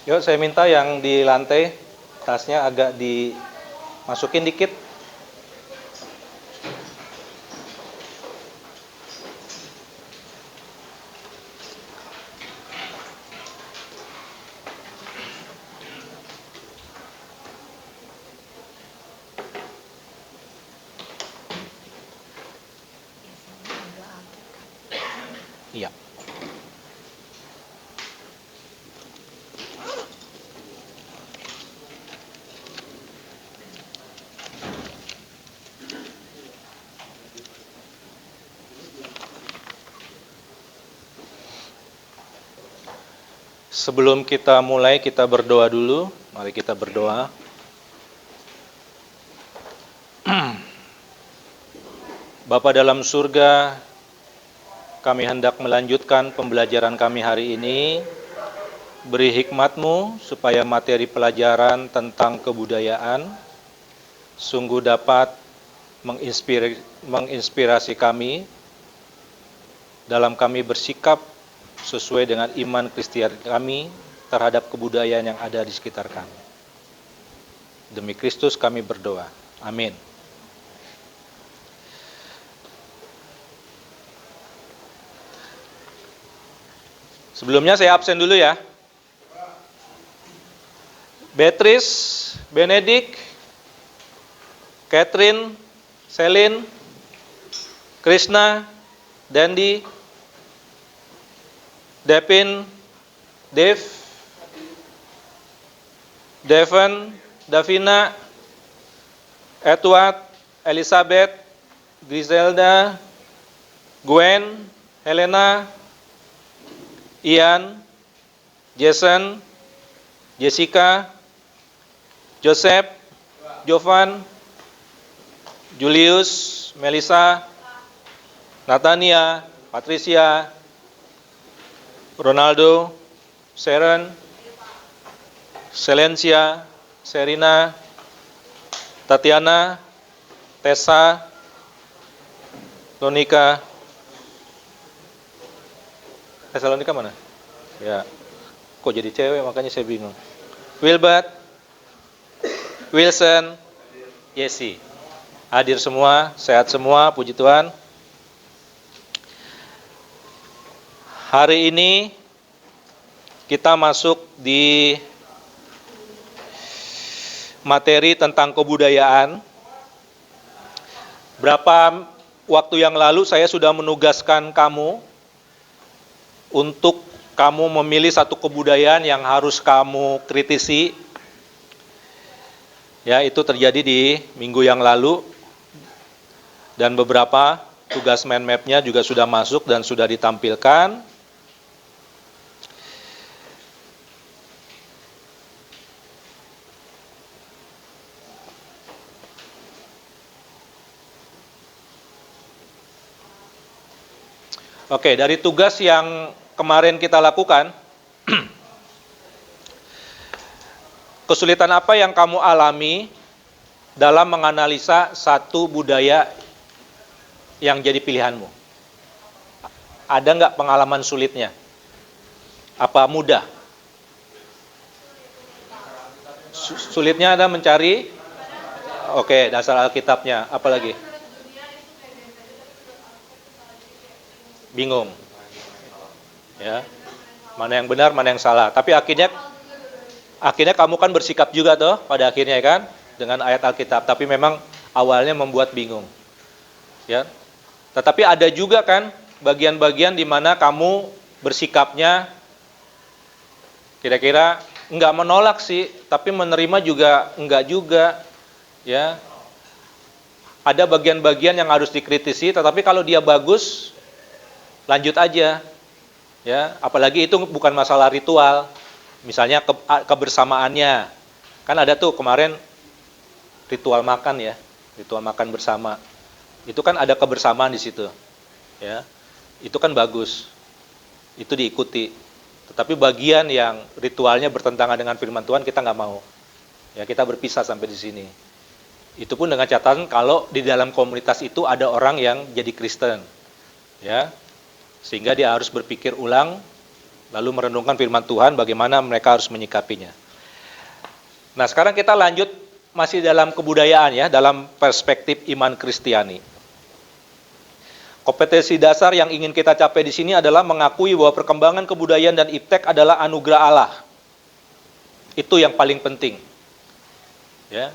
Yuk, saya minta yang di lantai tasnya agak dimasukin dikit. Iya. Sebelum kita mulai, kita berdoa dulu. Mari kita berdoa. Bapa dalam surga, kami hendak melanjutkan pembelajaran kami hari ini. Beri hikmat-Mu supaya materi pelajaran tentang kebudayaan sungguh dapat menginspirasi kami dalam kami bersikap sesuai dengan iman Kristen kami terhadap kebudayaan yang ada di sekitar kami. Demi Kristus kami berdoa. Amin. Sebelumnya saya absen dulu ya. Beatrice, Benedict, Catherine, Selin, Krishna, Dandi, Devin, Dave, Devon, Davina, Edward, Elizabeth, Griselda, Gwen, Helena, Ian, Jason, Jessica, Joseph, Jovan, Julius, Melissa, Natania, Patricia, Ronaldo, Sharon, Selencia, Serina, Tatiana, Tessa, Lonika. Tesalonika mana? Ya. Kok jadi cewek, makanya saya bingung. Wilbert, Wilson, Yesi. Hadir semua, sehat semua, puji Tuhan. Hari ini kita masuk di materi tentang kebudayaan. Berapa waktu yang lalu saya sudah menugaskan kamu untuk kamu memilih satu kebudayaan yang harus kamu kritisi. Ya, itu terjadi di minggu yang lalu. Dan beberapa tugas mind map-nya juga sudah masuk dan sudah ditampilkan. Oke, dari tugas yang kemarin kita lakukan, kesulitan apa yang kamu alami dalam menganalisa satu budaya yang jadi pilihanmu? Ada nggak pengalaman sulitnya? Apa mudah? Sulitnya ada mencari, oke, dasar Alkitabnya, apalagi? Bingung. Ya. Mana yang benar, mana yang salah. Tapi akhirnya kamu kan bersikap juga toh pada akhirnya kan dengan ayat Alkitab, tapi memang awalnya membuat bingung. Ya. Tetapi ada juga kan bagian-bagian di mana kamu bersikapnya kira-kira enggak menolak sih, tapi menerima juga enggak juga. Ya. Ada bagian-bagian yang harus dikritisi, tetapi kalau dia bagus lanjut aja. Ya, apalagi itu bukan masalah ritual. Misalnya kebersamaannya. Kan ada tuh kemarin ritual makan ya, ritual makan bersama. Itu kan ada kebersamaan di situ. Ya. Itu kan bagus. Itu diikuti. Tetapi bagian yang ritualnya bertentangan dengan firman Tuhan kita nggak mau. Ya, kita berpisah sampai di sini. Itu pun dengan catatan kalau di dalam komunitas itu ada orang yang jadi Kristen. Ya. Sehingga dia harus berpikir ulang lalu merenungkan firman Tuhan bagaimana mereka harus menyikapinya. Nah, sekarang kita lanjut masih dalam kebudayaan ya, dalam perspektif iman Kristiani. Kompetensi dasar yang ingin kita capai di sini adalah mengakui bahwa perkembangan kebudayaan dan iptek adalah anugerah Allah. Itu yang paling penting. Ya.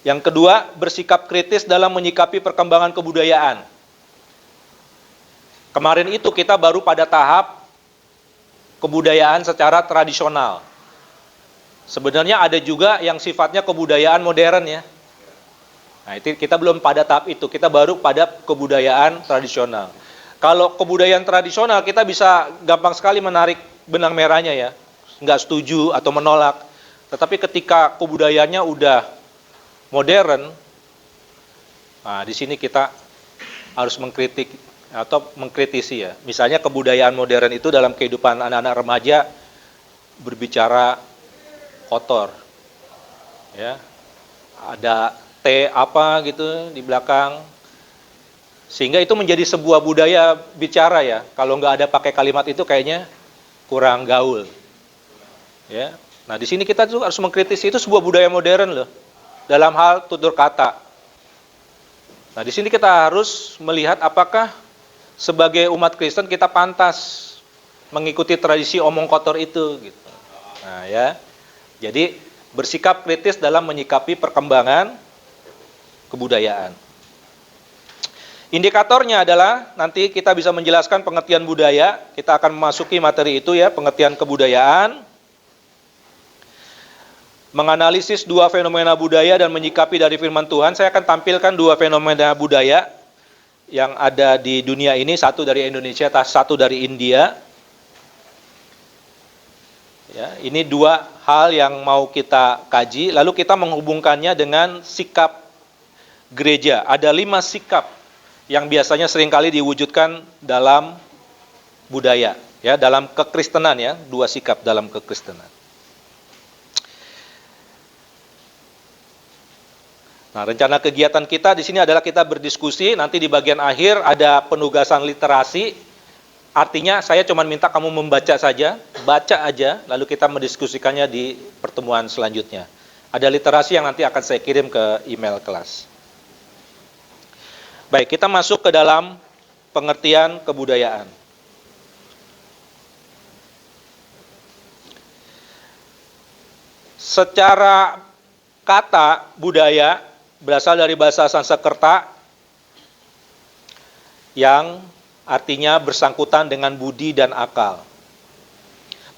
Yang kedua, bersikap kritis dalam menyikapi perkembangan kebudayaan. Kemarin itu kita baru pada tahap kebudayaan secara tradisional. Sebenarnya ada juga yang sifatnya kebudayaan modern ya. Nah, itu kita belum pada tahap itu, kita baru pada kebudayaan tradisional. Kalau kebudayaan tradisional kita bisa gampang sekali menarik benang merahnya ya, nggak setuju atau menolak. Tetapi ketika kebudayaannya udah modern, nah di sini kita harus mengkritik atau mengkritisi ya. Misalnya kebudayaan modern itu dalam kehidupan anak-anak remaja berbicara kotor, ya, ada apa gitu di belakang, sehingga itu menjadi sebuah budaya bicara ya. Kalau nggak ada pakai kalimat itu kayaknya kurang gaul ya. Nah di sini kita juga harus mengkritisi, itu sebuah budaya modern loh dalam hal tutur kata. Nah di sini kita harus melihat apakah sebagai umat Kristen kita pantas mengikuti tradisi omong kotor itu gitu. Nah ya, jadi bersikap kritis dalam menyikapi perkembangan kebudayaan. Indikatornya adalah nanti kita bisa menjelaskan pengertian budaya. Kita akan memasuki materi itu ya, pengertian kebudayaan. Menganalisis dua fenomena budaya dan menyikapi dari firman Tuhan. Saya akan tampilkan dua fenomena budaya yang ada di dunia ini, satu dari Indonesia, satu dari India. Ya, ini dua hal yang mau kita kaji, lalu kita menghubungkannya dengan sikap gereja. Ada 5 sikap yang biasanya seringkali diwujudkan dalam budaya, ya, dalam kekristenan ya, 2 sikap dalam kekristenan. Nah, rencana kegiatan kita di sini adalah kita berdiskusi, nanti di bagian akhir ada penugasan literasi. Artinya saya cuma minta kamu membaca saja, baca aja, lalu kita mendiskusikannya di pertemuan selanjutnya. Ada literasi yang nanti akan saya kirim ke email kelas. Baik, kita masuk ke dalam pengertian kebudayaan. Secara kata budaya berasal dari bahasa Sanskerta yang artinya bersangkutan dengan budi dan akal.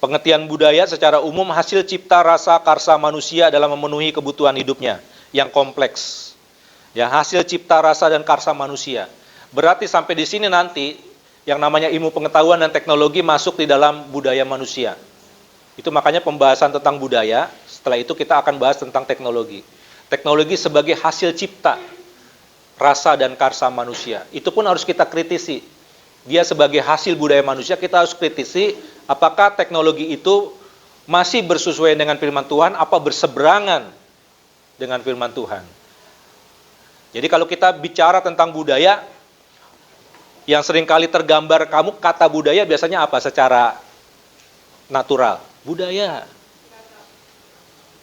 Pengertian budaya secara umum hasil cipta rasa karsa manusia dalam memenuhi kebutuhan hidupnya yang kompleks. Ya, hasil cipta rasa dan karsa manusia. Berarti sampai di sini nanti yang namanya ilmu pengetahuan dan teknologi masuk di dalam budaya manusia. Itu makanya pembahasan tentang budaya, setelah itu kita akan bahas tentang teknologi. Teknologi sebagai hasil cipta rasa dan karsa manusia. Itu pun harus kita kritisi. Dia sebagai hasil budaya manusia, kita harus kritisi apakah teknologi itu masih bersesuaian dengan firman Tuhan, apa berseberangan dengan firman Tuhan. Jadi kalau kita bicara tentang budaya, yang seringkali tergambar kamu kata budaya biasanya apa secara natural? Budaya.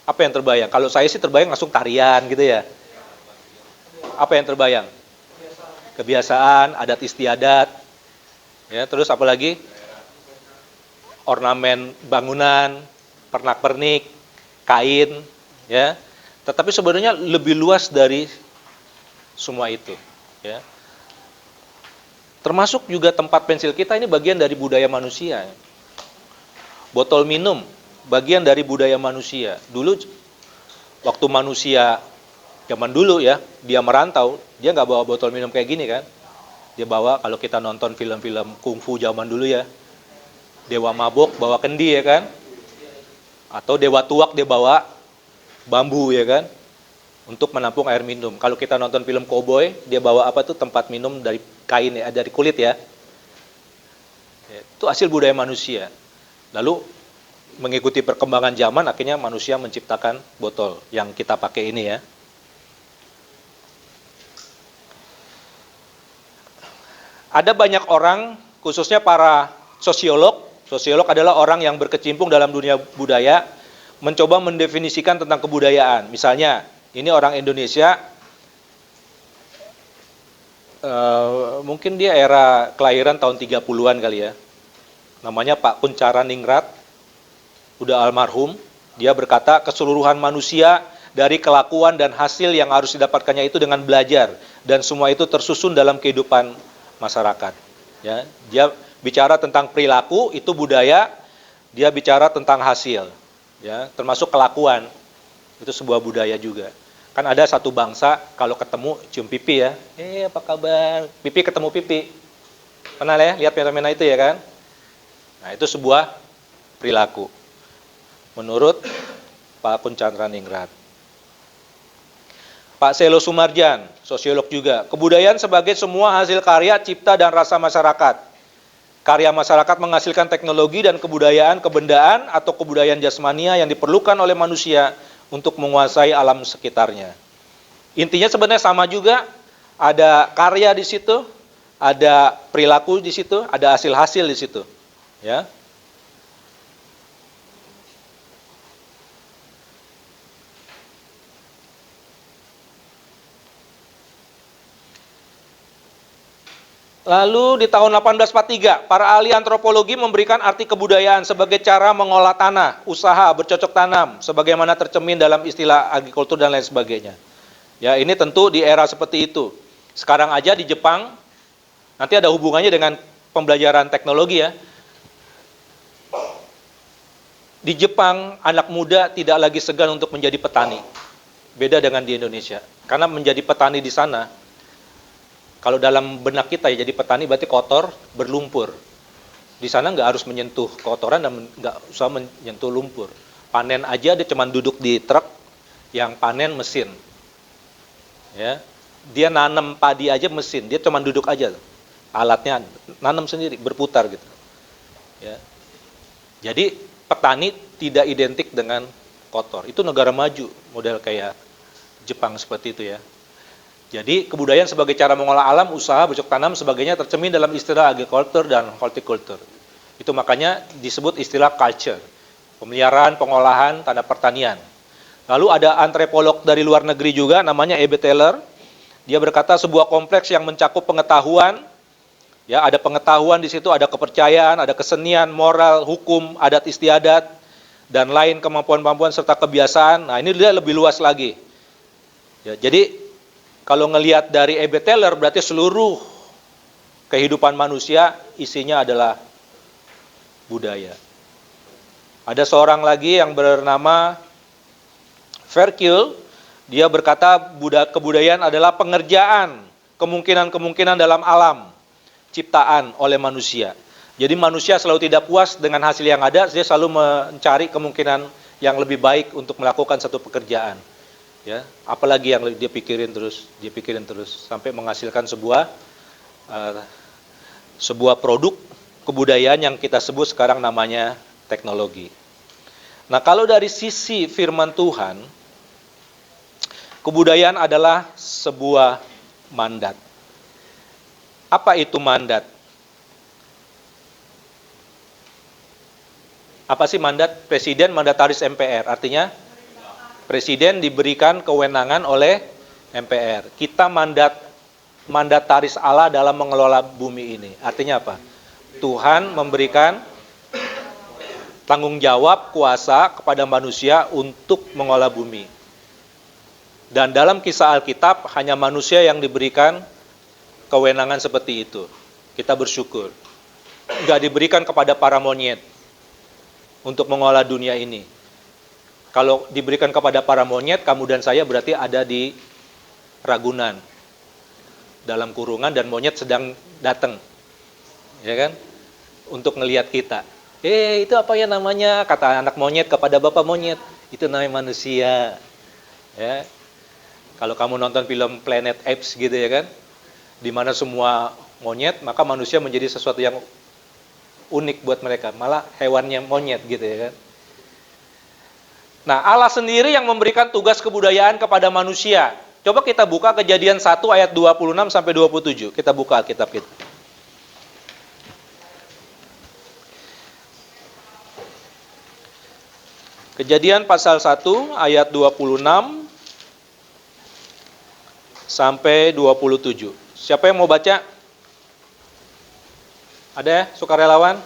Apa yang terbayang? Kalau saya sih terbayang langsung tarian gitu ya. Apa yang terbayang? Kebiasaan, adat istiadat. Ya, terus apa lagi? Ornamen bangunan, pernak-pernik, kain, ya. Tetapi sebenarnya lebih luas dari semua itu, ya. Termasuk juga tempat pensil kita ini bagian dari budaya manusia. Botol minum bagian dari budaya manusia. Dulu waktu manusia zaman dulu ya, dia merantau, dia nggak bawa botol minum kayak gini kan. Dia bawa, kalau kita nonton film-film kungfu zaman dulu ya, dewa mabok bawa kendi ya kan. Atau dewa tuak dia bawa bambu ya kan, untuk menampung air minum. Kalau kita nonton film koboi, dia bawa apa tuh, tempat minum dari kain ya, dari kulit ya. Itu hasil budaya manusia. Lalu mengikuti perkembangan zaman, akhirnya manusia menciptakan botol yang kita pakai ini ya. Ada banyak orang, khususnya para sosiolog, Sosiolog adalah orang yang berkecimpung dalam dunia budaya, mencoba mendefinisikan tentang kebudayaan. Misalnya, ini orang Indonesia, mungkin dia era kelahiran tahun 30-an kali ya. Namanya Pak Kunchara Ningrat, udah almarhum. Dia berkata, keseluruhan manusia dari kelakuan dan hasil yang harus didapatkannya itu dengan belajar. Dan semua itu tersusun dalam kehidupan masyarakat. Ya, dia bicara tentang perilaku, itu budaya. Dia bicara tentang hasil, ya, termasuk kelakuan. Itu sebuah budaya juga. Kan ada satu bangsa kalau ketemu cium pipi ya. Apa kabar? Pipi ketemu pipi. Pernah ya lihat fenomena itu ya kan? Nah, itu sebuah perilaku. Menurut Pak Kunchara Ningrat. Pak Selo Sumarjan, sosiolog juga. Kebudayaan sebagai semua hasil karya, cipta, dan rasa masyarakat. Karya masyarakat menghasilkan teknologi dan kebudayaan kebendaan atau kebudayaan jasmania yang diperlukan oleh manusia untuk menguasai alam sekitarnya. Intinya sebenarnya sama juga, ada karya di situ, ada perilaku di situ, ada hasil-hasil di situ. Ya. Lalu di tahun 1843, para ahli antropologi memberikan arti kebudayaan sebagai cara mengolah tanah, usaha, bercocok tanam, sebagaimana tercermin dalam istilah agrikultur dan lain sebagainya. Ya, ini tentu di era seperti itu. Sekarang aja di Jepang, nanti ada hubungannya dengan pembelajaran teknologi ya. Di Jepang, anak muda tidak lagi segan untuk menjadi petani. Beda dengan di Indonesia. Karena menjadi petani di sana, kalau dalam benak kita ya, jadi petani berarti kotor, berlumpur. Di sana nggak harus menyentuh kotoran dan nggak usah menyentuh lumpur. Panen aja dia cuma duduk di truk yang panen mesin. Ya, dia nanam padi aja mesin, dia cuma duduk aja. Alatnya nanam sendiri, berputar gitu. Ya. Jadi petani tidak identik dengan kotor. Itu negara maju, model kayak Jepang seperti itu ya. Jadi kebudayaan sebagai cara mengolah alam, usaha, bercocok tanam, sebagainya tercermin dalam istilah agriculture dan horticulture. Itu makanya disebut istilah culture, pemeliharaan, pengolahan, tanda pertanian. Lalu ada antropolog dari luar negeri juga, namanya E.B. Teller. Dia berkata sebuah kompleks yang mencakup pengetahuan, ya ada pengetahuan di situ, ada kepercayaan, ada kesenian, moral, hukum, adat istiadat, dan lain kemampuan-kemampuan serta kebiasaan. Nah ini dia lebih luas lagi. Ya, jadi kalau ngelihat dari E.B. Teller berarti seluruh kehidupan manusia isinya adalah budaya. Ada seorang lagi yang bernama Verkil, dia berkata kebudayaan adalah pengerjaan kemungkinan-kemungkinan dalam alam ciptaan oleh manusia. Jadi manusia selalu tidak puas dengan hasil yang ada, dia selalu mencari kemungkinan yang lebih baik untuk melakukan satu pekerjaan. Ya, apalagi yang dia pikirin terus sampai menghasilkan sebuah produk kebudayaan yang kita sebut sekarang namanya teknologi. Nah, kalau dari sisi firman Tuhan, kebudayaan adalah sebuah mandat. Apa itu mandat? Apa sih mandat? Presiden mandataris MPR, artinya Presiden diberikan kewenangan oleh MPR. Kita mandataris Allah dalam mengelola bumi ini. Artinya apa? Tuhan memberikan tanggung jawab, kuasa kepada manusia untuk mengelola bumi. Dan dalam kisah Alkitab, hanya manusia yang diberikan kewenangan seperti itu. Kita bersyukur. Enggak diberikan kepada para monyet untuk mengelola dunia ini. Kalau diberikan kepada para monyet, kamu dan saya berarti ada di Ragunan, dalam kurungan, dan monyet sedang datang, ya kan, untuk ngelihat kita. Itu apa ya namanya? Kata anak monyet kepada bapak monyet, itu namanya manusia. Ya, kalau kamu nonton film Planet Apes gitu ya kan, di mana semua monyet, maka manusia menjadi sesuatu yang unik buat mereka, malah hewannya monyet gitu ya kan. Nah, Allah sendiri yang memberikan tugas kebudayaan kepada manusia. Coba kita buka Kejadian 1 ayat 26 sampai 27. Kita buka Alkitab kita. Kejadian pasal 1 ayat 26 sampai 27. Siapa yang mau baca? Ada ya, sukarelawan?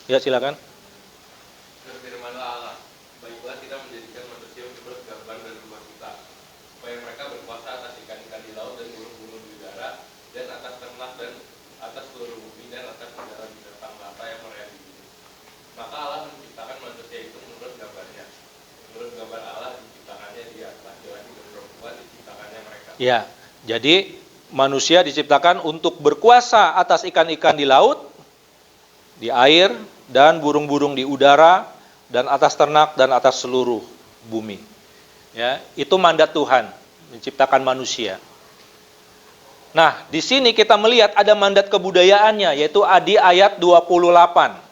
Ya, silakan. Berfirmanlah Allah, baiklah kita menjadikan manusia menurut gambar dan rupa kita, supaya mereka berkuasa atas ikan-ikan di laut dan burung-burung di udara, dan atas ternak dan atas seluruh bumi dan atas segala binatang melata yang merayap di bumi. Maka Allah menciptakan manusia itu menurut gambarnya. Menurut gambar Allah diciptakannya dia, laki-laki dan perempuan diciptakannya mereka. Ya, jadi manusia diciptakan untuk berkuasa atas ikan-ikan di laut, di air, dan burung-burung di udara, dan atas ternak dan atas seluruh bumi. Ya, itu mandat Tuhan menciptakan manusia. Nah, di sini kita melihat ada mandat kebudayaannya, yaitu di ayat 28.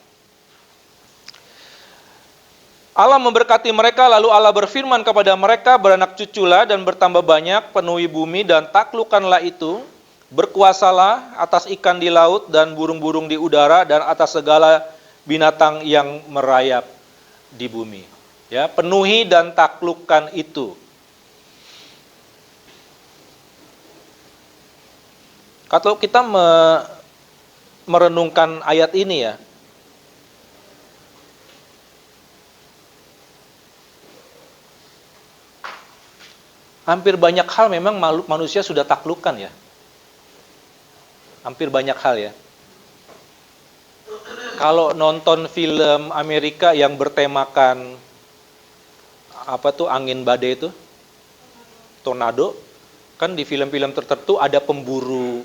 Allah memberkati mereka, lalu Allah berfirman kepada mereka, beranak cuculah dan bertambah banyak, penuhi bumi dan taklukkanlah itu, berkuasalah atas ikan di laut dan burung-burung di udara dan atas segala binatang yang merayap di bumi. Ya, penuhi dan taklukkan itu. Kalau kita merenungkan ayat ini ya, hampir banyak hal memang manusia sudah taklukkan ya. Hampir banyak hal ya. Kalau nonton film Amerika yang bertemakan angin badai itu, tornado, kan di film-film tertentu ada pemburu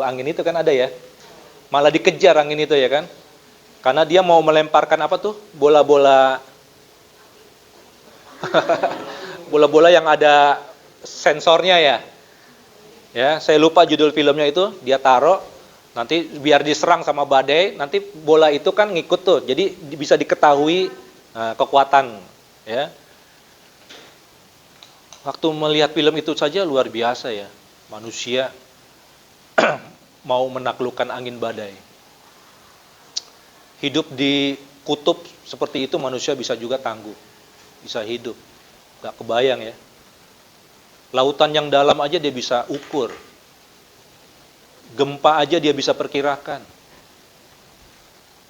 angin itu kan ada ya. Malah dikejar angin itu ya kan. Karena dia mau melemparkan bola-bola bola-bola yang ada sensornya ya. Ya, saya lupa judul filmnya itu, dia taruh nanti biar diserang sama badai, nanti bola itu kan ngikut tuh. Jadi bisa diketahui kekuatan ya. Waktu melihat film itu saja luar biasa ya. Manusia mau menaklukkan angin badai. Hidup di kutub seperti itu manusia bisa juga tangguh. Bisa hidup. Gak kebayang ya. Lautan yang dalam aja dia bisa ukur. Gempa aja dia bisa perkirakan.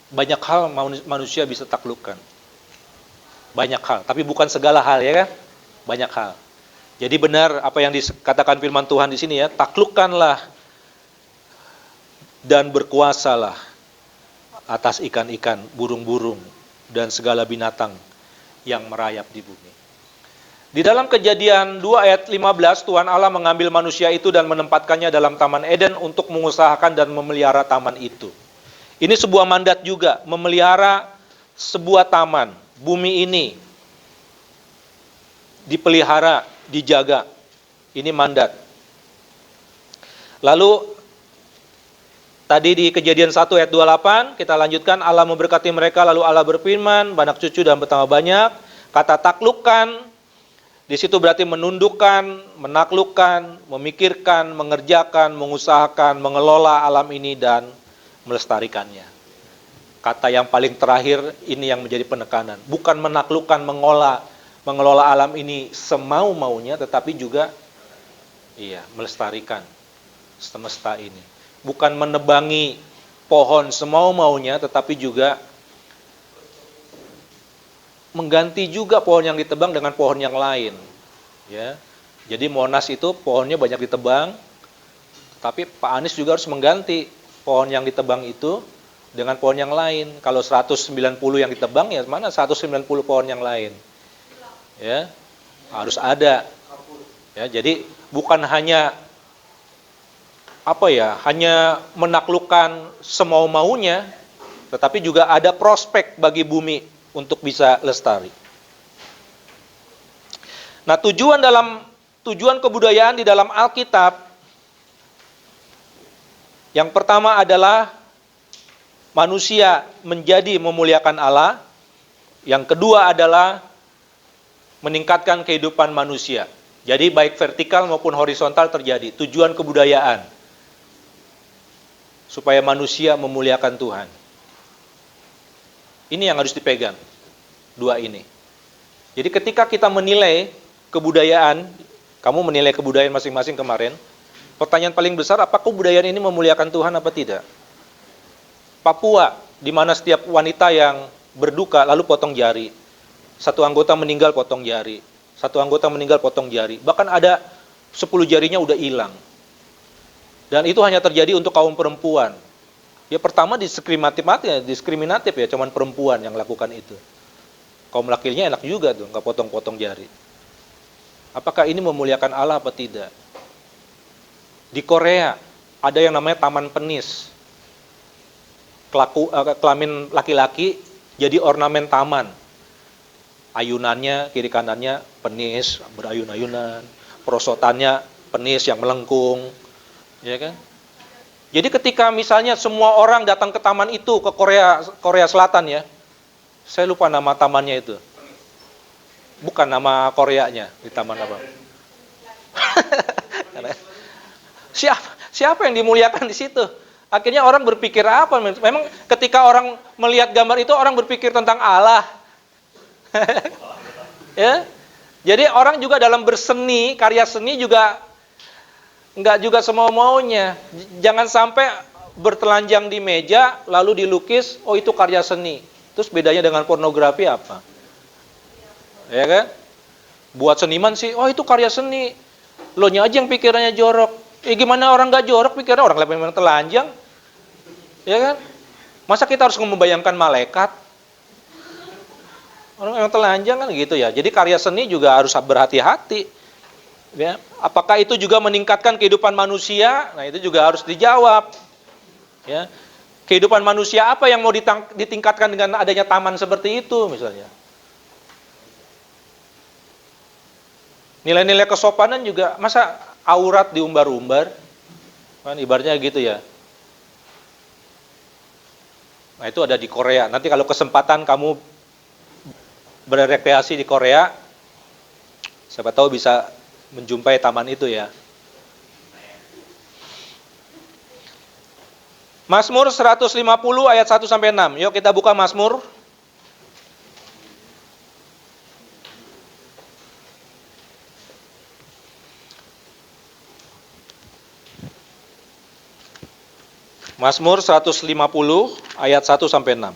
Banyak hal manusia bisa taklukkan. Banyak hal, tapi bukan segala hal ya kan? Banyak hal. Jadi benar apa yang dikatakan firman Tuhan di sini ya, taklukkanlah dan berkuasalah atas ikan-ikan, burung-burung dan segala binatang yang merayap di bumi. Di dalam Kejadian 2 ayat 15, Tuhan Allah mengambil manusia itu dan menempatkannya dalam Taman Eden untuk mengusahakan dan memelihara taman itu. Ini sebuah mandat juga, memelihara sebuah taman. Bumi ini dipelihara, dijaga. Ini mandat. Lalu, tadi di Kejadian 1 ayat 28, kita lanjutkan, Allah memberkati mereka, lalu Allah berfirman, banyak cucu dan bertambah banyak. Kata taklukkan, di situ berarti menundukkan, menaklukkan, memikirkan, mengerjakan, mengusahakan, mengelola alam ini dan melestarikannya. Kata yang paling terakhir ini yang menjadi penekanan. Bukan menaklukkan, mengelola alam ini semau-maunya, tetapi juga melestarikan semesta ini. Bukan menebangi pohon semau-maunya, tetapi juga mengganti juga pohon yang ditebang dengan pohon yang lain. Ya. Jadi Monas itu pohonnya banyak ditebang, tapi Pak Anies juga harus mengganti pohon yang ditebang itu dengan pohon yang lain. Kalau 190 yang ditebang, ya mana 190 pohon yang lain. Ya. Harus ada. Ya, jadi bukan hanya hanya menaklukkan semau-maunya, tetapi juga ada prospek bagi bumi untuk bisa lestari. Nah, tujuan kebudayaan di dalam Alkitab yang pertama adalah manusia menjadi memuliakan Allah. Yang kedua adalah meningkatkan kehidupan manusia. Jadi baik vertikal maupun horizontal terjadi. Tujuan kebudayaan supaya manusia memuliakan Tuhan. Ini yang harus dipegang, dua ini. Jadi ketika kita menilai kebudayaan, kamu menilai kebudayaan masing-masing kemarin, pertanyaan paling besar, apakah kebudayaan ini memuliakan Tuhan apa tidak? Papua, di mana setiap wanita yang berduka lalu potong jari. Satu anggota meninggal potong jari. Satu anggota meninggal potong jari. Bahkan ada 10 jarinya udah hilang. Dan itu hanya terjadi untuk kaum perempuan. Ya pertama diskriminatif ya, cuman perempuan yang lakukan itu. Kaum laki-lakinya enak juga tuh, nggak potong-potong jari. Apakah ini memuliakan Allah apa tidak? Di Korea ada yang namanya taman penis. Kelamin laki-laki jadi ornamen taman. Ayunannya, kiri kanannya penis, berayun-ayunan. Perosotannya penis yang melengkung. Ya kan? Jadi ketika misalnya semua orang datang ke taman itu, ke Korea Selatan ya. Saya lupa nama tamannya itu. Bukan nama Koreanya, di taman apa? Siapa yang dimuliakan di situ? Akhirnya orang berpikir apa? Memang ketika orang melihat gambar itu, orang berpikir tentang Allah. Ya, jadi orang juga dalam berseni, karya seni juga nggak juga semau-maunya. Jangan sampai bertelanjang di meja lalu dilukis, oh itu karya seni. Terus bedanya dengan pornografi apa? Ya kan? Buat seniman sih, oh itu karya seni. Lo nya aja yang pikirannya jorok. Gimana orang nggak jorok pikirannya, orang memang telanjang. Ya kan? Masa kita harus membayangkan malaikat? Orang yang telanjang kan gitu ya. Jadi karya seni juga harus berhati-hati. Ya. Apakah itu juga meningkatkan kehidupan manusia? Nah itu juga harus dijawab. Ya. Kehidupan manusia apa yang mau ditingkatkan dengan adanya taman seperti itu misalnya? Nilai-nilai kesopanan juga, masa aurat diumbar-umbar? Kan ibaratnya gitu ya. Nah itu ada di Korea. Nanti kalau kesempatan kamu berrekreasi di Korea, siapa tahu bisa menjumpai taman itu ya. Mazmur 150 ayat 1 sampai 6. Yuk kita buka Mazmur. Mazmur 150 ayat 1 sampai 6.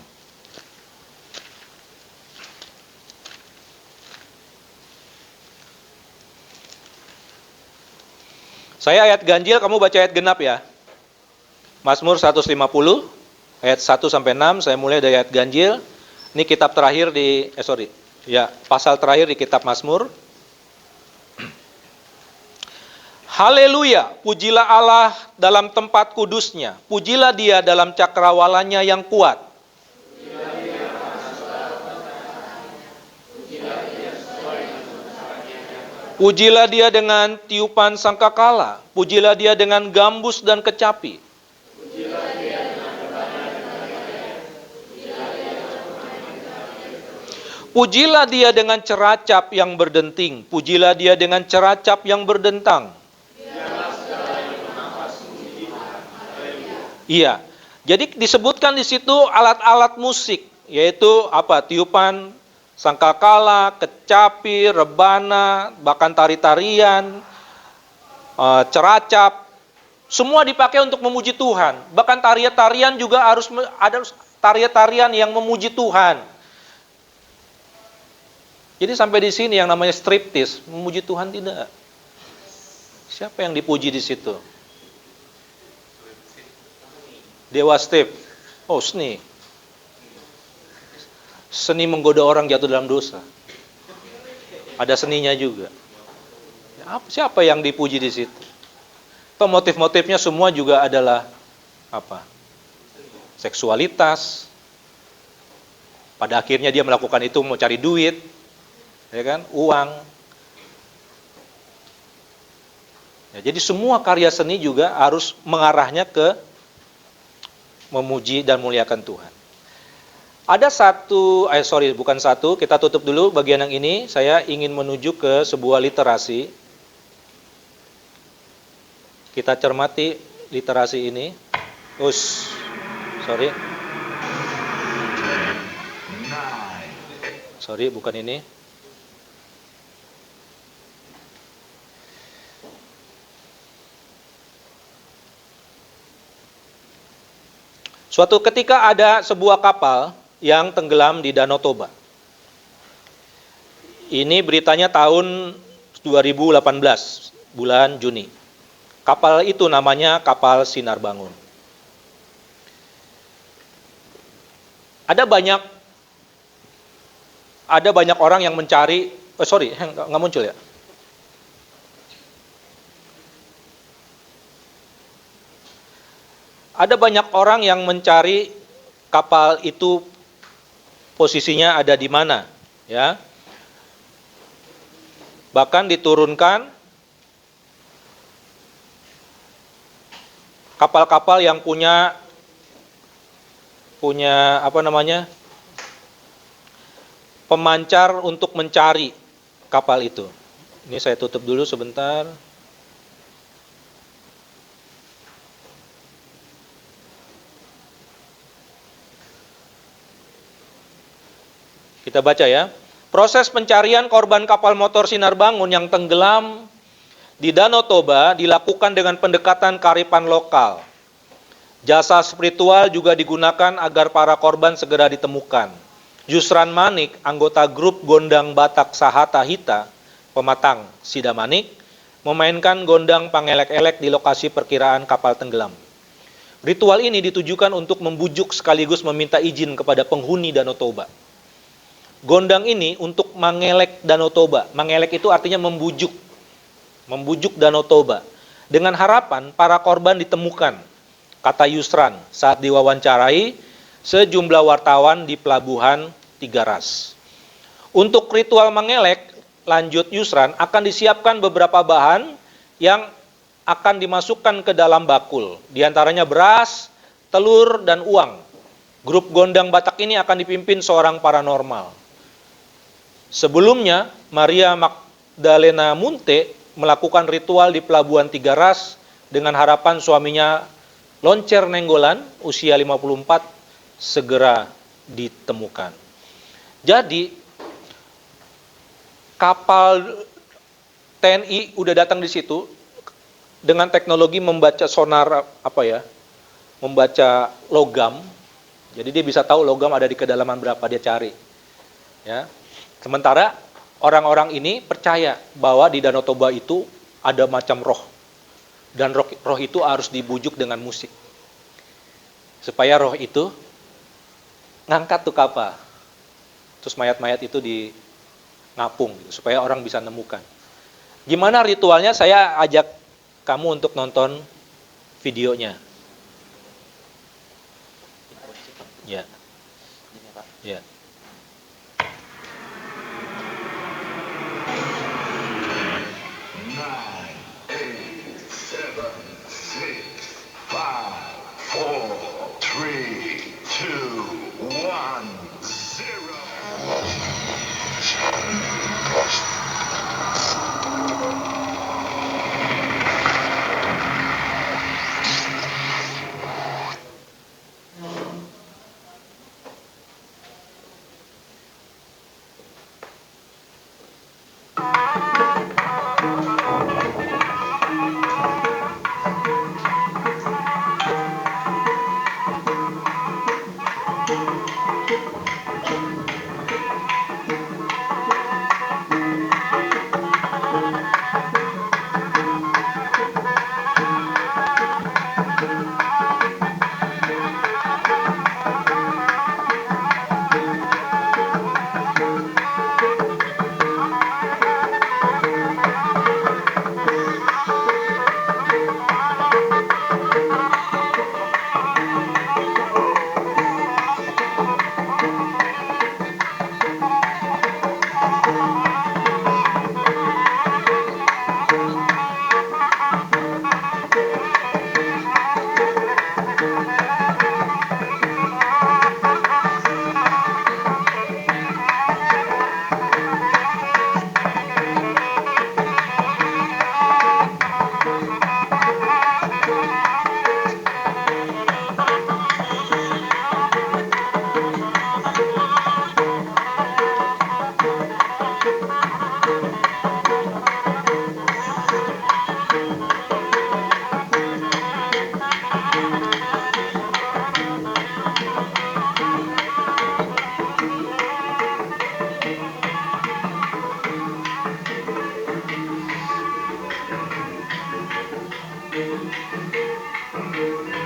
Saya ayat ganjil, kamu baca ayat genap ya. Mazmur 150 ayat 1 sampai 6, saya mulai dari ayat ganjil. Ini kitab terakhir pasal terakhir di kitab Mazmur. Haleluya, pujilah Allah dalam tempat kudusnya. Pujilah Dia dalam cakrawalanya yang kuat. Pujilah Dia dengan tiupan sangkakala. Pujilah Dia dengan gambus dan kecapi. Pujilah Dia dengan ceracap yang berdenting. Pujilah Dia dengan ceracap yang berdentang. Iya. Jadi disebutkan di situ alat-alat musik, yaitu apa? Tiupan sangkakala, kecapi, rebana, bahkan tari-tarian, ceracap, semua dipakai untuk memuji Tuhan. Bahkan tarian-tarian juga harus ada tarian-tarian yang memuji Tuhan. Jadi sampai di sini yang namanya striptis, memuji Tuhan tidak. Siapa yang dipuji di situ? Dewa Steve. Oh, seni. Seni menggoda orang jatuh dalam dosa. Ada seninya juga. Siapa yang dipuji di situ? Motif-motifnya semua juga adalah apa? Seksualitas. Pada akhirnya dia melakukan itu mau cari duit, ya kan? Uang. Ya, jadi semua karya seni juga harus mengarahnya ke memuji dan muliakan Tuhan. Ada kita tutup dulu bagian yang ini. Saya ingin menuju ke sebuah literasi. Kita cermati literasi ini. Sorry, bukan ini. Suatu ketika ada sebuah kapal yang tenggelam di Danau Toba. Ini beritanya tahun 2018, bulan Juni. Kapal itu namanya kapal Sinar Bangun. Ada banyak orang yang mencari, nggak muncul ya. Ada banyak orang yang mencari kapal itu posisinya ada di mana, ya. Bahkan diturunkan kapal-kapal yang punya pemancar untuk mencari kapal itu. Ini saya tutup dulu sebentar. Kita baca ya. Proses pencarian korban kapal motor Sinar Bangun yang tenggelam di Danau Toba dilakukan dengan pendekatan kearifan lokal. Jasa spiritual juga digunakan agar para korban segera ditemukan. Yusran Manik, anggota grup Gondang Batak Sahata Hita, pematang Sidamanik, memainkan gondang pangelek-elek di lokasi perkiraan kapal tenggelam. Ritual ini ditujukan untuk membujuk sekaligus meminta izin kepada penghuni Danau Toba. Gondang ini untuk mengelek Danau Toba. Mengelek itu artinya membujuk Danau Toba. Dengan harapan para korban ditemukan, kata Yusran saat diwawancarai sejumlah wartawan di pelabuhan Tiga Ras. Untuk ritual mengelek, lanjut Yusran, akan disiapkan beberapa bahan yang akan dimasukkan ke dalam bakul. Di antaranya beras, telur, dan uang. Grup Gondang Batak ini akan dipimpin seorang paranormal. Sebelumnya, Maria Magdalena Munte melakukan ritual di pelabuhan Tiga Ras dengan harapan suaminya Loncer Nenggolan, usia 54, segera ditemukan. Jadi, kapal TNI udah datang di situ dengan teknologi membaca sonar membaca logam. Jadi dia bisa tahu logam ada di kedalaman berapa dia cari. Ya. Sementara orang-orang ini percaya bahwa di Danau Toba itu ada macam roh. Dan roh itu harus dibujuk dengan musik. Supaya roh itu ngangkat tuh kapal. Terus mayat-mayat itu ngapung gitu, supaya orang bisa nemukan. Gimana ritualnya? Saya ajak kamu untuk nonton videonya. Ya. Ya.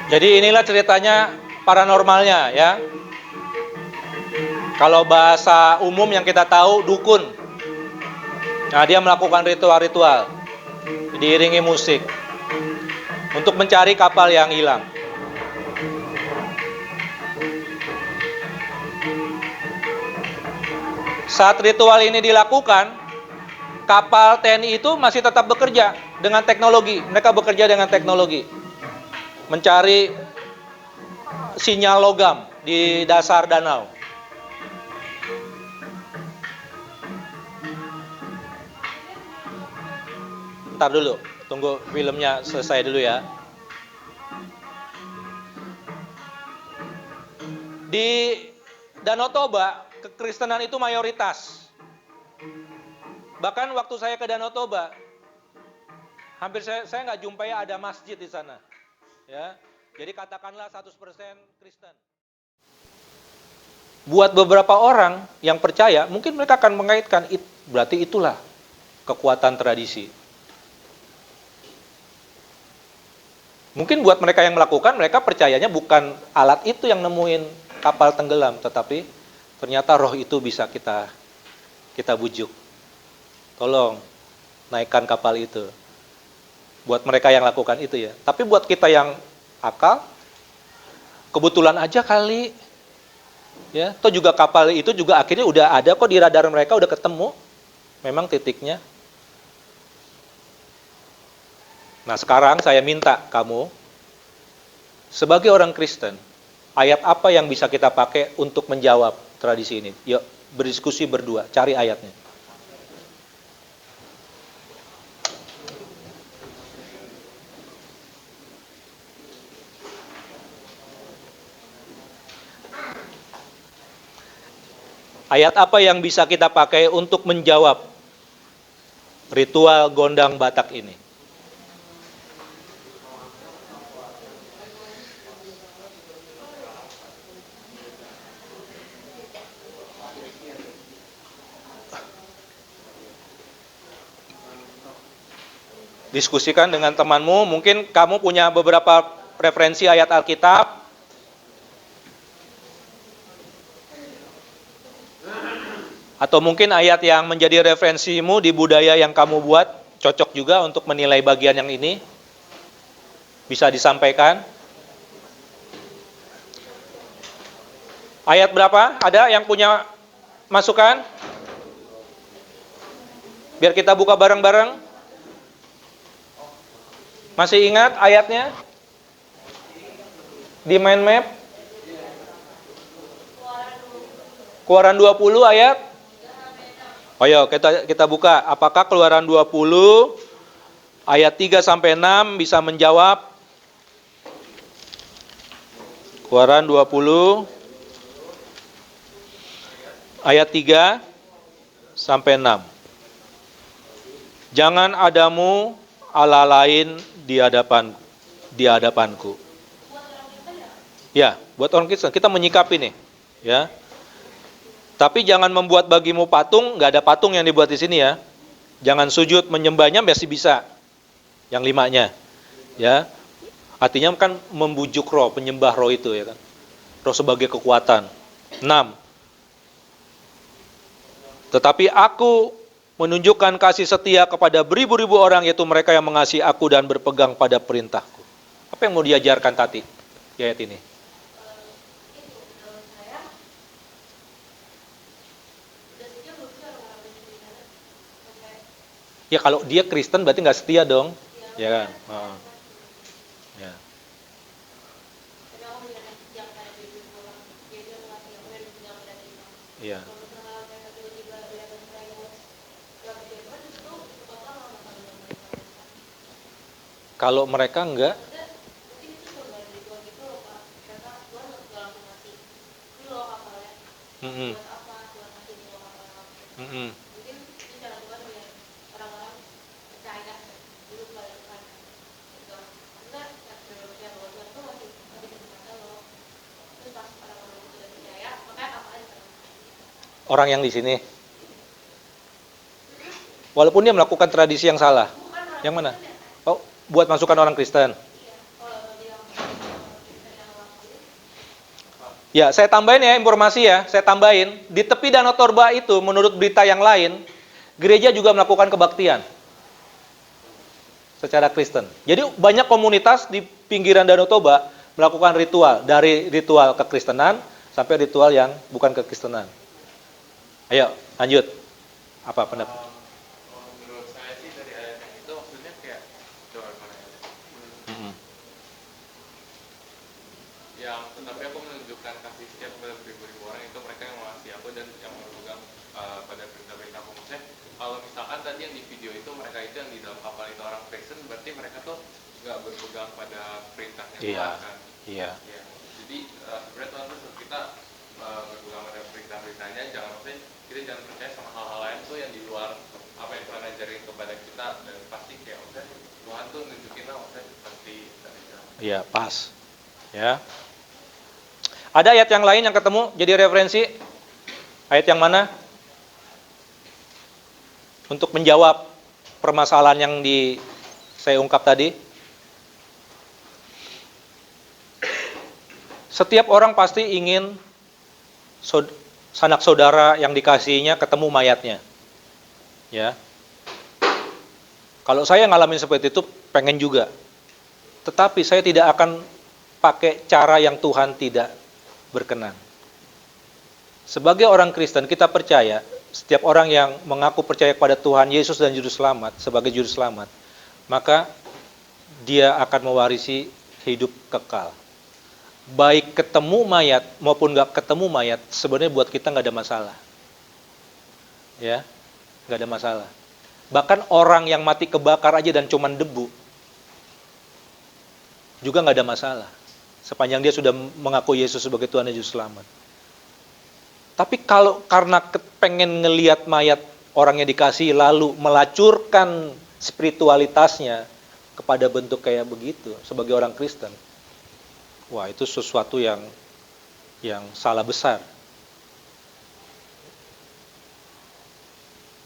Jadi inilah ceritanya paranormalnya ya. Kalau bahasa umum yang kita tahu dukun. Nah, dia melakukan ritual-ritual diiringi musik untuk mencari kapal yang hilang. Saat ritual ini dilakukan, kapal TNI itu masih tetap bekerja dengan teknologi. Mereka bekerja dengan teknologi. Mencari sinyal logam di dasar danau. Ntar dulu, tunggu filmnya selesai dulu ya. Di Danau Toba, kekristenan itu mayoritas. Bahkan waktu saya ke Danau Toba, hampir saya nggak jumpai ada masjid di sana. Ya, jadi katakanlah 100% Kristen. Buat beberapa orang yang percaya, mungkin mereka akan mengaitkan, berarti itulah kekuatan tradisi. Mungkin buat mereka yang melakukan, mereka percayanya bukan alat itu yang nemuin kapal tenggelam, tetapi ternyata roh itu bisa kita bujuk. Tolong naikkan kapal itu. Buat mereka yang lakukan itu ya. Tapi buat kita yang akal, kebetulan aja kali. Ya, toh juga kapal itu juga akhirnya udah ada kok di radar mereka, udah ketemu. Memang titiknya. Nah, sekarang saya minta kamu sebagai orang Kristen, ayat apa yang bisa kita pakai untuk menjawab tradisi ini? Yuk, berdiskusi berdua, cari ayatnya. Ayat apa yang bisa kita pakai untuk menjawab ritual gondang Batak ini? Diskusikan dengan temanmu, mungkin kamu punya beberapa referensi ayat Alkitab. Atau mungkin ayat yang menjadi referensimu di budaya yang kamu buat, cocok juga untuk menilai bagian yang ini. Bisa disampaikan. Ayat berapa? Ada yang punya masukan? Biar kita buka bareng-bareng. Masih ingat ayatnya? Di mind map? Keluaran 20 ayat? Ayo kita buka. Apakah Keluaran 20 ayat 3 sampai 6 bisa menjawab? Keluaran 20 ayat 3 sampai 6. Jangan adamu Allah lain di hadapanku. Ya, buat orang Kristen kita menyikapi nih, ya. Tapi jangan membuat bagimu patung, nggak ada patung yang dibuat di sini ya. Jangan sujud menyembahnya masih bisa. Yang 5-nya. Ya. Artinya kan membujuk roh, penyembah roh itu ya kan. Roh sebagai kekuatan. 6. Tetapi aku menunjukkan kasih setia kepada beribu-ribu orang, yaitu mereka yang mengasihi aku dan berpegang pada perintahku. Apa yang mau diajarkan Tati di ayat ini? Ya kalau dia Kristen berarti nggak setia dong, ya kan? Ya. Iya. Kalau mereka enggak, orang yang di sini, walaupun dia melakukan tradisi yang salah, yang mana? Oh, buat masukan orang Kristen. Ya, saya tambahin ya informasi ya, saya tambahin. Di tepi Danau Toba itu, menurut berita yang lain, gereja juga melakukan kebaktian secara Kristen. Jadi banyak komunitas di pinggiran Danau Toba melakukan ritual, dari ritual kekristenan sampai ritual yang bukan kekristenan. Ayo, lanjut. Apa pendapat? Menurut saya sih dari ayat yang itu maksudnya kayak coba mana ya? Yang tetapi aku menunjukkan kasih setia kepada beribu-ribu orang, itu mereka yang mengasihi aku dan yang memegang pada perintah-perintah aku. Maksudnya kalau misalkan tadi yang di video itu mereka itu yang di dalam kapal itu orang Kristen, berarti mereka tuh nggak berpegang pada perintahnya Iya. Tuhan kan. Iya. Ya. Jadi sebenarnya Tuhan tuh suruh kita berpegang pada perintah-perintahnya, jangan maksudnya kita jangan percaya sama hal-hal lain tuh yang di luar apa yang Tuhan ajarin kepada kita, dan pasti kayak udah Tuhan tuh nunjukin lah maksudnya seperti tadi kan. Iya, pas. Ya. Ada ayat yang lain yang ketemu jadi referensi? Ayat yang mana? Untuk menjawab permasalahan yang saya ungkap tadi. Setiap orang pasti ingin sanak saudara yang dikasihinya ketemu mayatnya. Ya. Kalau saya ngalamin seperti itu, pengen juga. Tetapi saya tidak akan pakai cara yang Tuhan tidak berkenan. Sebagai orang Kristen, kita percaya setiap orang yang mengaku percaya kepada Tuhan Yesus dan Juru Selamat sebagai Juru Selamat, maka dia akan mewarisi hidup kekal. Baik ketemu mayat maupun nggak ketemu mayat, sebenarnya buat kita nggak ada masalah. Ya, nggak ada masalah. Bahkan orang yang mati kebakar aja dan cuman debu, juga nggak ada masalah. Sepanjang dia sudah mengaku Yesus sebagai Tuhan dan Juru Selamat. Tapi kalau karena pengen ngelihat mayat orang yang dikasih lalu melacurkan spiritualitasnya kepada bentuk kayak begitu sebagai orang Kristen, wah itu sesuatu yang salah besar.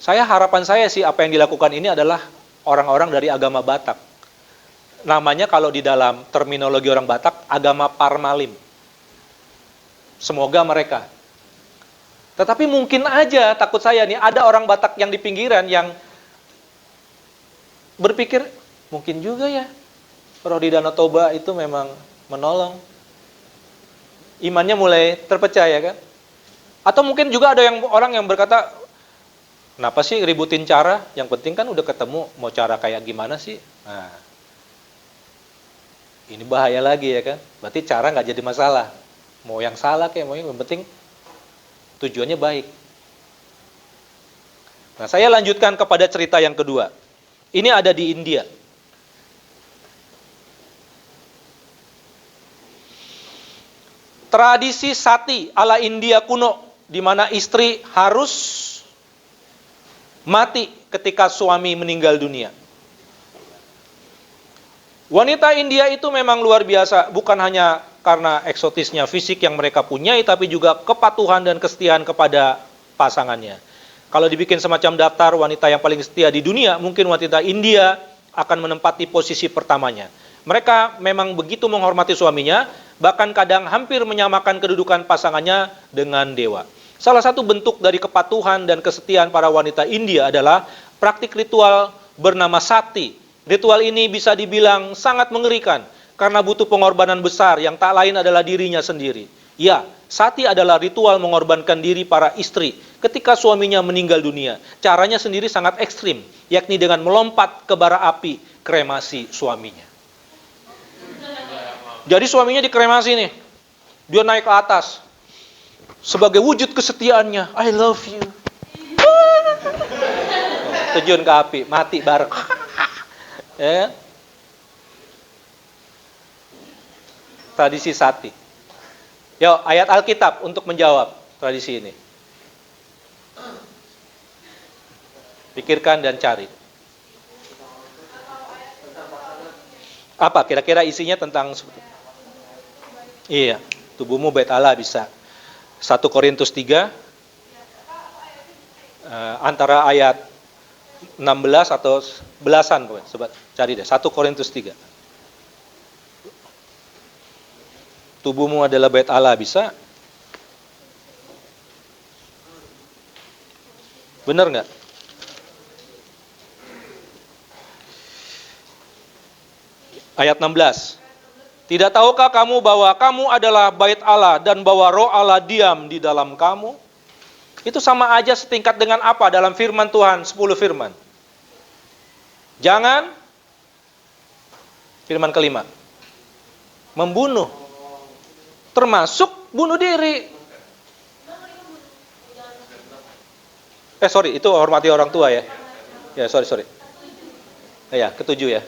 Harapan saya sih apa yang dilakukan ini adalah orang-orang dari agama Batak. Namanya kalau di dalam terminologi orang Batak, agama Parmalim. Semoga mereka. Tetapi mungkin aja, takut saya nih, ada orang Batak yang di pinggiran yang berpikir, mungkin juga ya, roh di Danau Toba itu memang menolong. Imannya mulai terpercaya kan? Atau mungkin juga ada orang yang berkata, kenapa sih ributin cara? Yang penting kan udah ketemu, mau cara kayak gimana sih? Nah, ini bahaya lagi ya kan? Berarti cara nggak jadi masalah. Mau yang salah kayak mau yang penting tujuannya baik. Nah, saya lanjutkan kepada cerita yang kedua. Ini ada di India. Tradisi sati ala India kuno, di mana istri harus mati ketika suami meninggal dunia. Wanita India itu memang luar biasa, bukan hanya karena eksotisnya fisik yang mereka punyai, tapi juga kepatuhan dan kesetiaan kepada pasangannya. Kalau dibikin semacam daftar wanita yang paling setia di dunia, mungkin wanita India akan menempati posisi pertamanya. Mereka memang begitu menghormati suaminya, bahkan kadang hampir menyamakan kedudukan pasangannya dengan dewa. Salah satu bentuk dari kepatuhan dan kesetiaan para wanita India adalah praktik ritual bernama sati. Ritual ini bisa dibilang sangat mengerikan karena butuh pengorbanan besar yang tak lain adalah dirinya sendiri. Ya, sati adalah ritual mengorbankan diri para istri ketika suaminya meninggal dunia. Caranya sendiri sangat ekstrim, yakni dengan melompat ke bara api kremasi suaminya. Jadi suaminya dikremasi nih, dia naik ke atas sebagai wujud kesetiaannya. I love you. Terjun ke api, mati bareng. Ya. Tradisi sati. Yuk, ayat Alkitab untuk menjawab tradisi ini. Pikirkan dan cari. Apa kira-kira isinya tentang iya, tubuhmu bait Allah bisa. 1 Korintus 3 antara ayat 16 atau belasan, sobat. Cari deh, 1 Korintus 3. Tubuhmu adalah bait Allah bisa. Benar nggak? Ayat 16. Tidak tahukah kamu bahwa kamu adalah bait Allah dan bahwa roh Allah diam di dalam kamu? Itu sama aja setingkat dengan apa dalam firman Tuhan, 10 firman. Jangan, firman kelima, membunuh, termasuk bunuh diri. Sorry, itu hormati orang tua ya. Ya, sorry. Ya, ketujuh ya.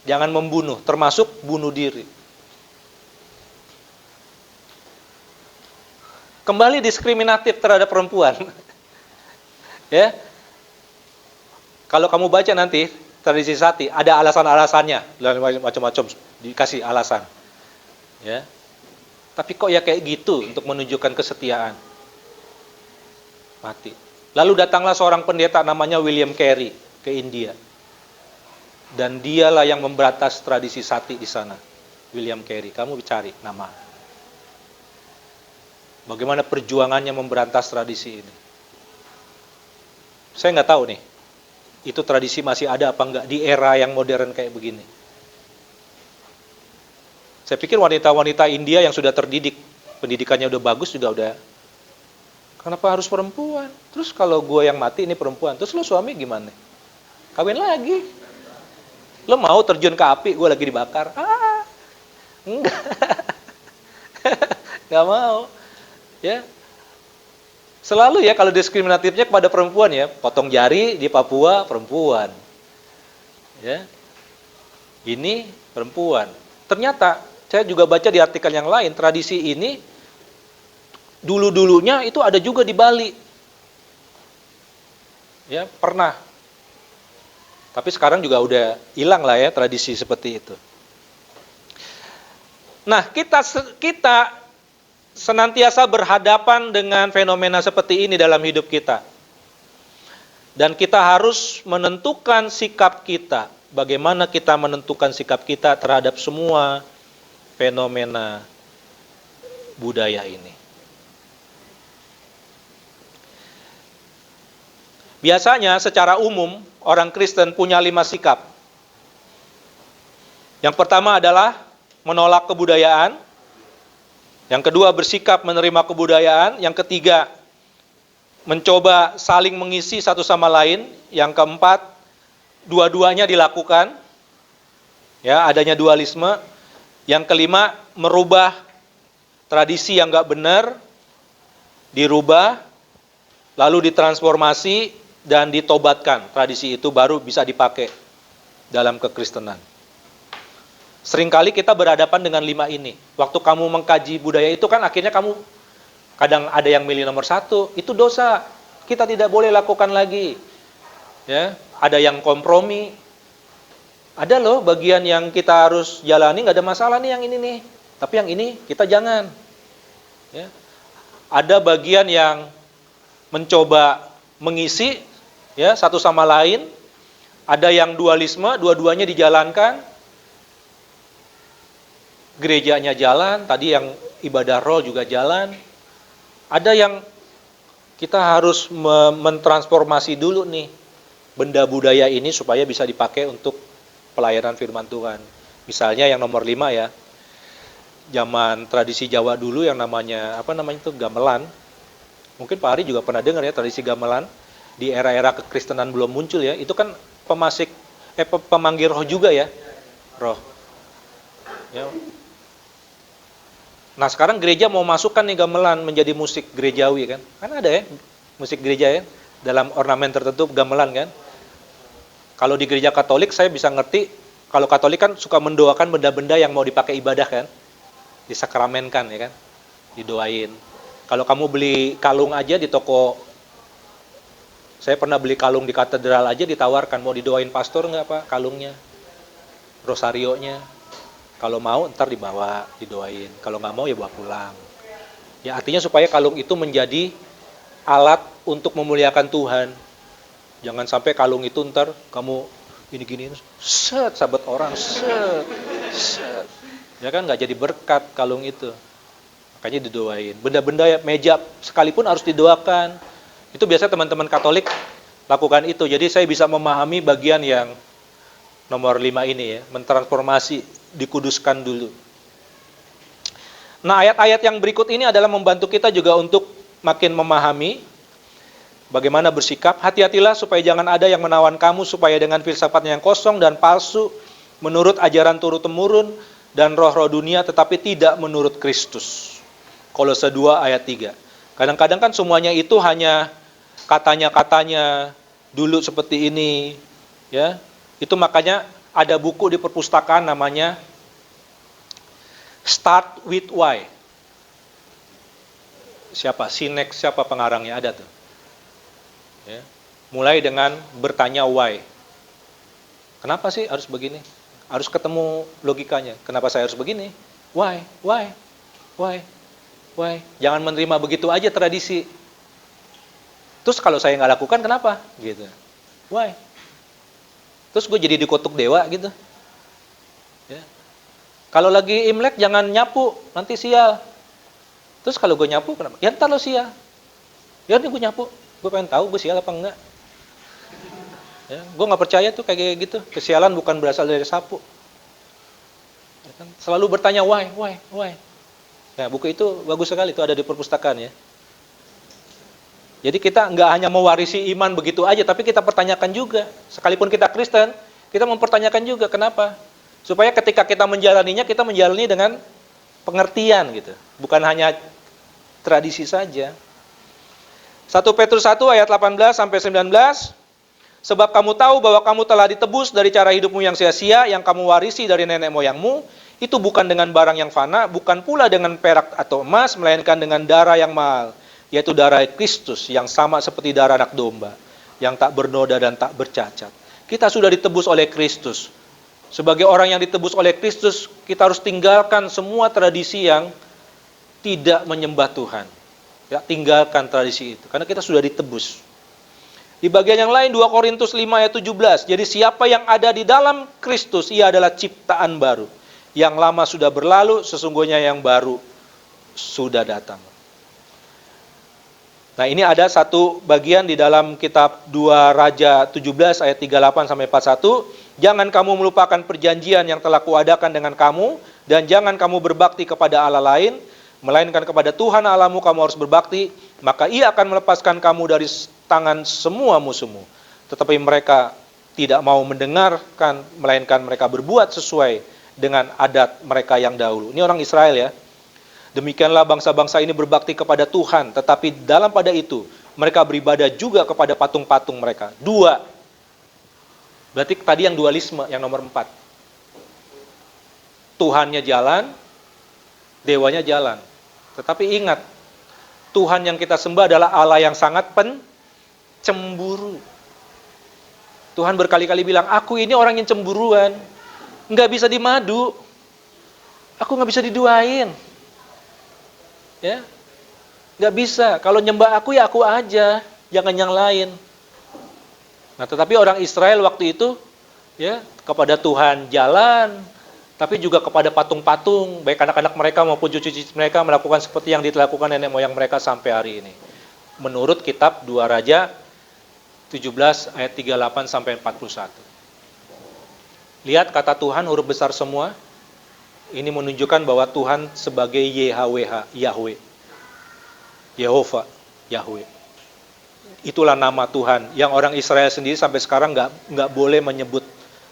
Jangan membunuh, termasuk bunuh diri. Kembali diskriminatif terhadap perempuan. Ya. Kalau kamu baca nanti tradisi sati, ada alasan-alasannya, macam-macam dikasih alasan. Ya. Tapi kok ya kayak gitu untuk menunjukkan kesetiaan. Mati. Lalu datanglah seorang pendeta namanya William Carey ke India. Dan dialah yang memberantas tradisi sati di sana. William Carey, kamu cari nama. Bagaimana perjuangannya memberantas tradisi ini. Saya nggak tahu nih, itu tradisi masih ada apa enggak di era yang modern kayak begini. Saya pikir wanita-wanita India yang sudah terdidik, pendidikannya udah bagus juga udah. Kenapa harus perempuan? Terus kalau gue yang mati ini perempuan, terus lo suami gimana? Kawin lagi. Lo mau terjun ke api, gue lagi dibakar? Enggak. Enggak mau. Ya. Selalu ya kalau diskriminatifnya kepada perempuan ya, potong jari di Papua perempuan. Ya. Ini perempuan. Ternyata saya juga baca di artikel yang lain, tradisi ini dulu-dulunya itu ada juga di Bali. Ya, pernah. Tapi sekarang juga udah hilang lah ya tradisi seperti itu. Nah, kita senantiasa berhadapan dengan fenomena seperti ini dalam hidup kita. Dan kita harus menentukan sikap kita. Bagaimana kita menentukan sikap kita terhadap semua fenomena budaya ini. Biasanya secara umum orang Kristen punya 5 sikap. Yang pertama adalah menolak kebudayaan. Yang kedua bersikap menerima kebudayaan. Yang ketiga mencoba saling mengisi satu sama lain. Yang keempat dua-duanya dilakukan. Ya, adanya dualisme. Yang kelima merubah tradisi yang enggak benar, dirubah, lalu ditransformasi dan ditobatkan. Tradisi itu baru bisa dipakai dalam kekristenan. Seringkali kita berhadapan dengan 5 ini. Waktu kamu mengkaji budaya itu kan akhirnya kamu kadang ada yang milih nomor 1, itu dosa. Kita tidak boleh lakukan lagi. Ya, ada yang kompromi. Ada loh bagian yang kita harus jalani, nggak ada masalah nih yang ini nih. Tapi yang ini kita jangan. Ya. Ada bagian yang mencoba mengisi ya satu sama lain, ada yang dualisme, dua-duanya dijalankan, gerejanya jalan, tadi yang ibadah roh juga jalan, ada yang kita harus mentransformasi dulu nih benda budaya ini supaya bisa dipakai untuk pelayanan firman Tuhan. Misalnya yang nomor 5 ya, zaman tradisi Jawa dulu yang namanya itu gamelan. Mungkin Pak Ari juga pernah dengar ya tradisi gamelan. Di era-era kekristenan belum muncul ya, itu kan pemanggil roh juga ya, roh. Ya. Nah sekarang gereja mau masukkan nih gamelan menjadi musik gerejawi kan ada ya musik gereja ya, dalam ornamen tertentu gamelan kan. Kalau di gereja Katolik saya bisa ngerti, kalau Katolik kan suka mendoakan benda-benda yang mau dipakai ibadah kan, disakramenkan ya kan, didoain. Kalau kamu beli kalung aja di toko, saya pernah beli kalung di katedral aja ditawarkan, mau didoain pastor nggak Pak kalungnya, rosarionya. Kalau mau ntar dibawa, didoain. Kalau nggak mau ya bawa pulang. Ya artinya supaya kalung itu menjadi alat untuk memuliakan Tuhan. Jangan sampai kalung itu ntar kamu gini-gini, set, sahabat orang, set. Ya kan nggak jadi berkat kalung itu. Makanya didoain. Benda-benda meja sekalipun harus didoakan. Itu biasa teman-teman Katolik lakukan itu. Jadi saya bisa memahami bagian yang nomor 5 ini ya, mentransformasi, dikuduskan dulu. Nah, ayat-ayat yang berikut ini adalah membantu kita juga untuk makin memahami bagaimana bersikap. Hati-hatilah supaya jangan ada yang menawan kamu supaya dengan filsafatnya yang kosong dan palsu, menurut ajaran turun-temurun dan roh-roh dunia, tetapi tidak menurut Kristus. Kolose 2 ayat 3. Kadang-kadang kan semuanya itu hanya katanya-katanya dulu seperti ini, ya. Itu makanya ada buku di perpustakaan namanya Start with Why. Siapa? Sinex, siapa pengarangnya? Ada tuh. Ya. Mulai dengan bertanya why. Kenapa sih harus begini? Harus ketemu logikanya. Kenapa saya harus begini? Why? Why? Why? Why? Jangan menerima begitu aja tradisi. Terus kalau saya nggak lakukan, kenapa? Gitu. Why? Terus gue jadi dikutuk dewa gitu. Ya. Kalau lagi Imlek jangan nyapu, nanti sial. Terus kalau gue nyapu, kenapa? Ya ntar lo sial. Ya nih gue nyapu, gue pengen tahu gue sial apa enggak. Ya, gue nggak percaya tuh kayak gitu. Kesialan bukan berasal dari sapu. Ya kan? Selalu bertanya why. Nah, buku itu bagus sekali, itu ada di perpustakaan ya. Jadi kita nggak hanya mewarisi iman begitu aja, tapi kita pertanyakan juga. Sekalipun kita Kristen, kita mempertanyakan juga kenapa. Supaya ketika kita menjalaninya, kita menjalani dengan pengertian gitu. Bukan hanya tradisi saja. 1 Petrus 1 ayat 18 sampai 19. Sebab kamu tahu bahwa kamu telah ditebus dari cara hidupmu yang sia-sia, yang kamu warisi dari nenek moyangmu, itu bukan dengan barang yang fana, bukan pula dengan perak atau emas, melainkan dengan darah yang mahal, yaitu darah Kristus yang sama seperti darah anak domba, yang tak bernoda dan tak bercacat. Kita sudah ditebus oleh Kristus. Sebagai orang yang ditebus oleh Kristus, kita harus tinggalkan semua tradisi yang tidak menyembah Tuhan. Ya, tinggalkan tradisi itu, karena kita sudah ditebus. Di bagian yang lain 2 Korintus 5 ayat 17. Jadi siapa yang ada di dalam Kristus, ia adalah ciptaan baru. Yang lama sudah berlalu, sesungguhnya yang baru sudah datang. Nah, ini ada satu bagian di dalam kitab 2 Raja 17 ayat 38 sampai 41. Jangan kamu melupakan perjanjian yang telah kuadakan dengan kamu, dan jangan kamu berbakti kepada Allah lain, melainkan kepada Tuhan Allahmu kamu harus berbakti, maka Ia akan melepaskan kamu dari tangan semua musuhmu. Tetapi mereka tidak mau mendengarkan, melainkan mereka berbuat sesuai dengan adat mereka yang dahulu. Ini orang Israel ya. Demikianlah bangsa-bangsa ini berbakti kepada Tuhan, tetapi dalam pada itu mereka beribadah juga kepada patung-patung mereka. 2. Berarti tadi yang dualisme, yang nomor 4. Tuhannya jalan, dewanya jalan. Tetapi ingat, Tuhan yang kita sembah adalah Allah yang sangat cemburu. Tuhan berkali-kali bilang, aku ini orang yang cemburuan. Nggak bisa dimadu. Aku nggak bisa diduain. Ya, nggak bisa. Kalau nyembah aku ya aku aja, jangan yang lain. Nah, tetapi orang Israel waktu itu, ya, kepada Tuhan jalan, tapi juga kepada patung-patung, baik anak-anak mereka maupun cucu-cucu mereka melakukan seperti yang dilakukan nenek moyang mereka sampai hari ini. Menurut kitab 2 Raja 17 ayat 38 sampai 41. Lihat kata Tuhan huruf besar semua. Ini menunjukkan bahwa Tuhan sebagai YHWH, Yahweh. Yehova, Yahweh. Itulah nama Tuhan yang orang Israel sendiri sampai sekarang nggak boleh menyebut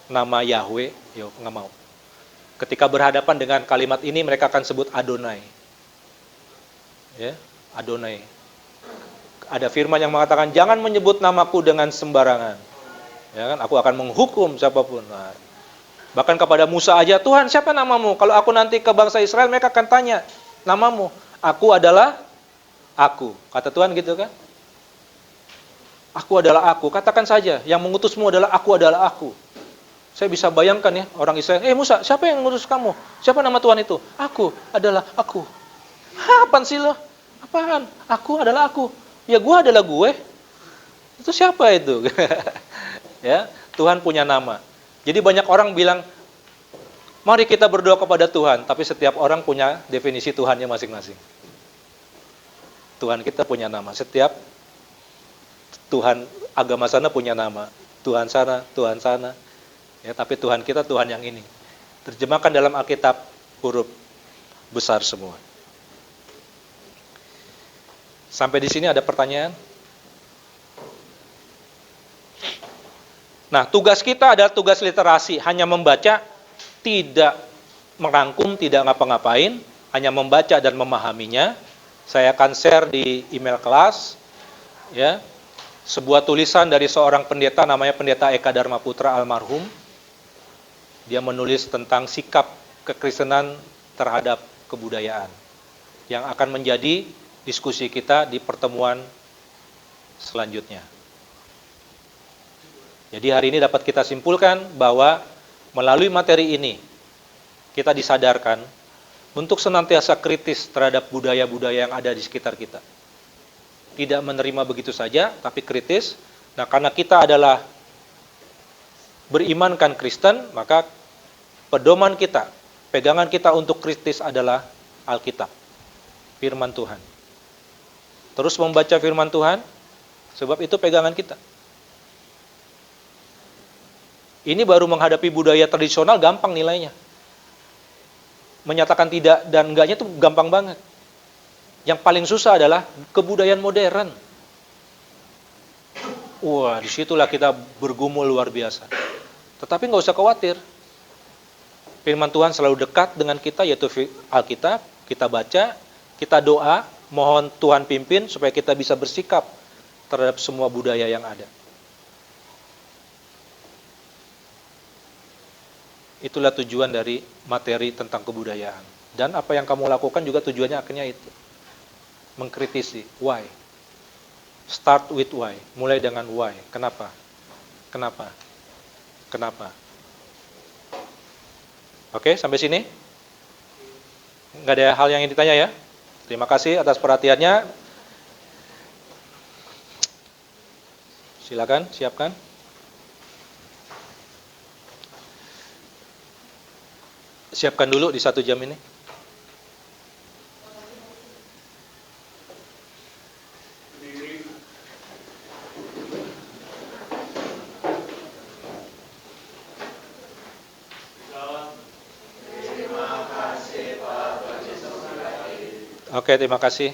nama Yahweh, nggak mau. Ketika berhadapan dengan kalimat ini mereka akan sebut Adonai. Ya, Adonai. Ada firman yang mengatakan jangan menyebut namaku dengan sembarangan. Ya kan, aku akan menghukum siapapun. Nah, bahkan kepada Musa aja, Tuhan siapa namamu? Kalau aku nanti ke bangsa Israel mereka akan tanya, namamu? Aku adalah aku. Kata Tuhan gitu kan? Aku adalah aku. Katakan saja, yang mengutusmu adalah aku. Saya bisa bayangkan ya, orang Israel, Musa, siapa yang mengutus kamu? Siapa nama Tuhan itu? Aku adalah aku. Apaan sih lo? Apaan? Aku adalah aku. Ya gue adalah gue. Itu siapa itu? Ya, Tuhan punya nama. Jadi banyak orang bilang, mari kita berdoa kepada Tuhan, tapi setiap orang punya definisi Tuhannya masing-masing. Tuhan kita punya nama. Setiap Tuhan agama sana punya nama, Tuhan sana, Tuhan sana. Ya, tapi Tuhan kita Tuhan yang ini. Terjemahkan dalam Alkitab huruf besar semua. Sampai di sini ada pertanyaan? Nah, tugas kita adalah tugas literasi, hanya membaca, tidak merangkum, tidak ngapa-ngapain, hanya membaca dan memahaminya. Saya akan share di email kelas, ya, sebuah tulisan dari seorang pendeta, namanya Pendeta Eka Dharma Putra almarhum. Dia menulis tentang sikap kekristenan terhadap kebudayaan, yang akan menjadi diskusi kita di pertemuan selanjutnya. Jadi hari ini dapat kita simpulkan bahwa melalui materi ini kita disadarkan untuk senantiasa kritis terhadap budaya-budaya yang ada di sekitar kita. Tidak menerima begitu saja, tapi kritis. Nah, karena kita adalah berimankan Kristen, maka pedoman kita, pegangan kita untuk kritis adalah Alkitab, firman Tuhan. Terus membaca firman Tuhan, sebab itu pegangan kita. Ini baru menghadapi budaya tradisional gampang nilainya. Menyatakan tidak dan enggaknya itu gampang banget. Yang paling susah adalah kebudayaan modern. Wah, disitulah kita bergumul luar biasa. Tetapi nggak usah khawatir. Firman Tuhan selalu dekat dengan kita, yaitu Alkitab. Kita baca, kita doa, mohon Tuhan pimpin supaya kita bisa bersikap terhadap semua budaya yang ada. Itulah tujuan dari materi tentang kebudayaan. Dan apa yang kamu lakukan juga tujuannya akhirnya itu. Mengkritisi. Why? Start with why. Mulai dengan why. Kenapa? Kenapa? Kenapa? Oke, sampai sini? Nggak ada hal yang ingin ditanya ya? Terima kasih atas perhatiannya. Silakan, siapkan. Siapkan dulu di 1 jam ini. Oke, terima kasih.